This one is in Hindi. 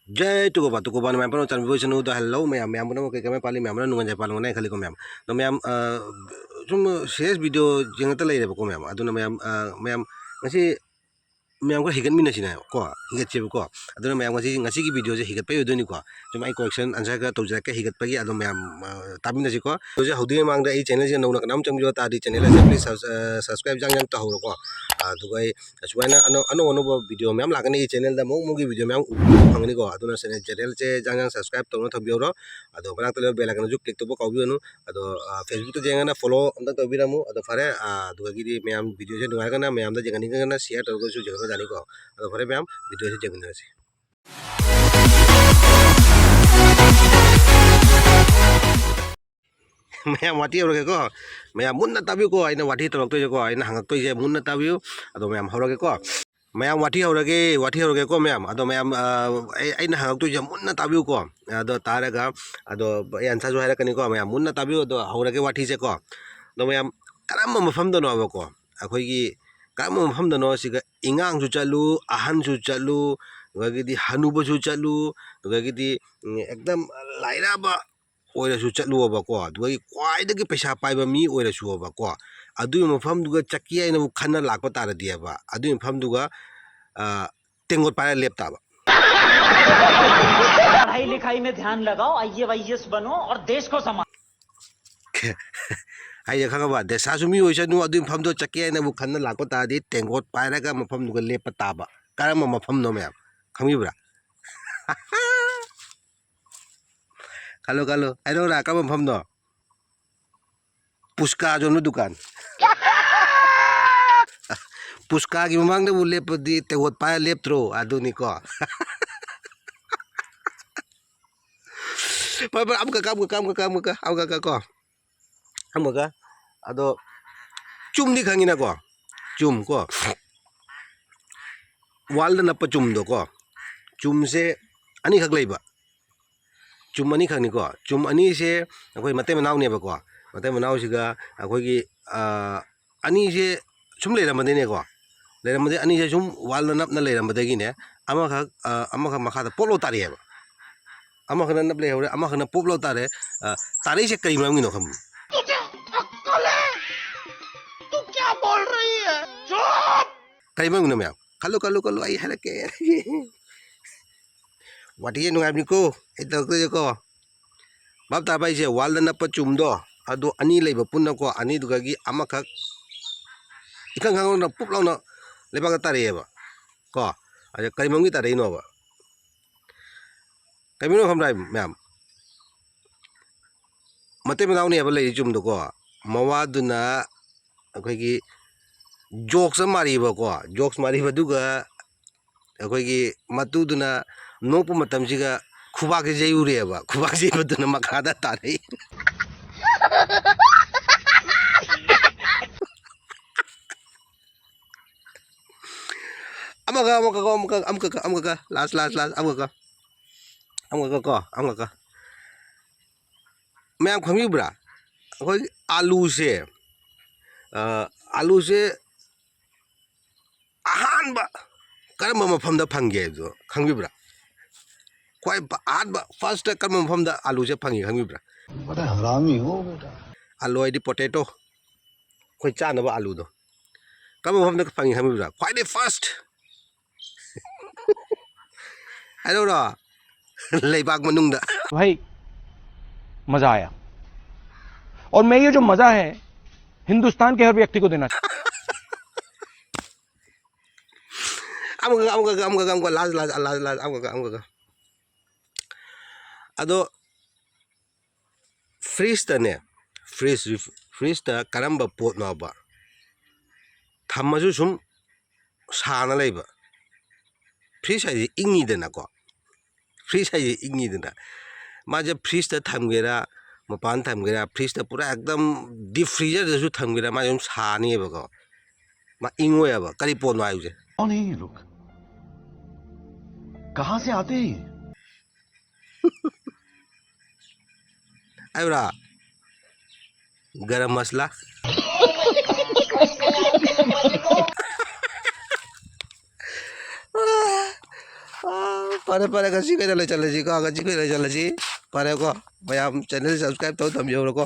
Jai tuko ba मैम पर चैनल विषय नु द हेलो मैम मैम न के के पाली मैम न नुंगन जाय पालो नै खाली को मैम तो ma'am zum series video jeng ta lai re ko ma'am aduna ma'am ngasi ma'am को हिगन मिना सिना को हिगत चेब को अदुना मैम ngasi की वीडियो जे हिगत पे दोनी को जो माई क्वेश्चन आंसर का तौजा के हिगत पे अदो मैम ताबिना सि को जो जे हौदी मांग दा ई चैनल जे नौना नाम चंग जो ता दी चैनल से प्लीज सब्सक्राइब जंग जंग ता हो को दुगाई सुवाइना अनो अनो अनो वीडियो मैम लागने ई चैनल दा मो की वीडियो मैम फंगनी को अदुना चैनल से जंग जंग सब्सक्राइब तौना थबियो रो अदो बना तो बेल आइकन जो क्लिक तो काउबियो अदो फेसबुक तो जेंगना फॉलो अंत तबिरामु अदो फारे दुगागी मैम वीडियो से नुआगना मैम दा जेंगनी गना शेयर तौगो सु जगह जानी को अदो फारे मैम वीडियो से जेंगना से मैम वाटी हो को मैम मुन्ना ताबियो को आइना वाटी तरक तो को आइना हंगक तो जे मुन्ना ताबियो अदो मैम हो को मैम वाटी हो को मैम अदो मैम आइना हंगक तो जे मुन्ना ताबियो को अदो तारगा अदो आंसर जो है को मैम मुन्ना ताबियो अदो हो वाटी से को अदो मैम करम मफम दनो अब को अखोगी करम मफम दनो सिगा इंगांग जु चलू अहन जु चलू गगिदी हनुब जु चलू गगिदी एकदम लाइराबा ओइरसु चलुबको दुगी क्वाइदगी पैसा पाइबा मी ओइरसुबको अदु मफम दुगा चक्की आइना खन्ना लाको तारदियाबा अदु मफम दुगा टेंगोट पारा लेपताबा पढ़ाई लिखाई में ध्यान लगाओ आईएएस बनो और देश को संभालो हाय खगबा देसासु मी ओइसनु अदु मफम दो चक्की आइना खन्ना लाको तारदि टेंगोट पारागा मफम दुगा लेपताबा करम मफम नो मैम खमिब्रा Kalau ayo ora ka mfam no puska jo no dukan puska gi mamang de lep di te hot pa lep tro adu ni ko pa am ka ko am ka ado chum ni khangina ko chum ko wal na pa chum do ko chum se ani khak leiba chum ani khang ni ko chum ani se akoi mate manaw ne ba ko mate manaw siga akoi gi ani se sum le ram ne ko le ram de ani se sum wal nap na le ram de gi ne ama kha makha da polo tari ba ama kha nap le hore ama kha na poplo tare tari se kai mam gi no kham तुझे अक्कल है तू क्या बोल रही है चुप kai mam no me kalu ai hala ke wati nu ngam ni ko ito ko bab ta bai se wal na pa chum do ado ani leiba punna ko ani duga gi amakha ikang hang na pup na leba ka tare ba ko aja karimam gi tare no ba kaimino kham rai ma'am mate manaw ne ba lei chum do ko mawa duna akhoi gi jokes mari ba ko jokes mari ba duga akhoi gi matu duna नोप मतम सिगा खुबा के जयु रे बा खुबा जे बदन मखादा तारे amaka last amaka मैम खंगी ब्रा अखोई आलू से अहान बा करम मफम दा फंगे जो खंगी ब्रा कोई आद फर्स्ट कर्म मफम दा आलू से फंगी खंगी ब्रा बड़ा हरामी हो बेटा आलू आइडी पोटैटो कोई चानबा आलू दो कर्म मफम दा फंगी खंगी ब्रा कोई फर्स्ट हेलो रा लेबाग मनुंग दा भाई मजा आया और मैं ये जो मजा है हिंदुस्तान के हर व्यक्ति को देना amga last amga ado freeze ta karamba pot no ba thamaju sum sana leiba freeze ai ingi dena ko freeze ai ingi dena ma je freeze ta thamgera mapan thamgera freeze ta pura ekdam deep freezer da su thamgera ma jum sani ba ko ma ingoya ba kari pot no ayu je कौन है ये लोग कहां से आते हैं ayura garam masala ꯐꯔꯦ ꯐꯔꯦ ꯉꯁꯤ ꯀꯩꯅꯣ ꯂꯣꯏꯁꯤꯜꯂꯁꯤꯀꯣ ꯉꯁꯤ ꯀꯩꯅꯣ ꯂꯣꯏꯁꯤꯜꯂꯁꯤ ꯐꯔꯦꯀꯣ ꯃꯌꯥꯝ ꯆꯦꯅꯦꯜ ꯁꯕꯁꯀ꯭ꯔꯥꯏꯕ ꯇꯧ ꯊꯝꯕꯤꯍꯧꯔꯣꯀꯣ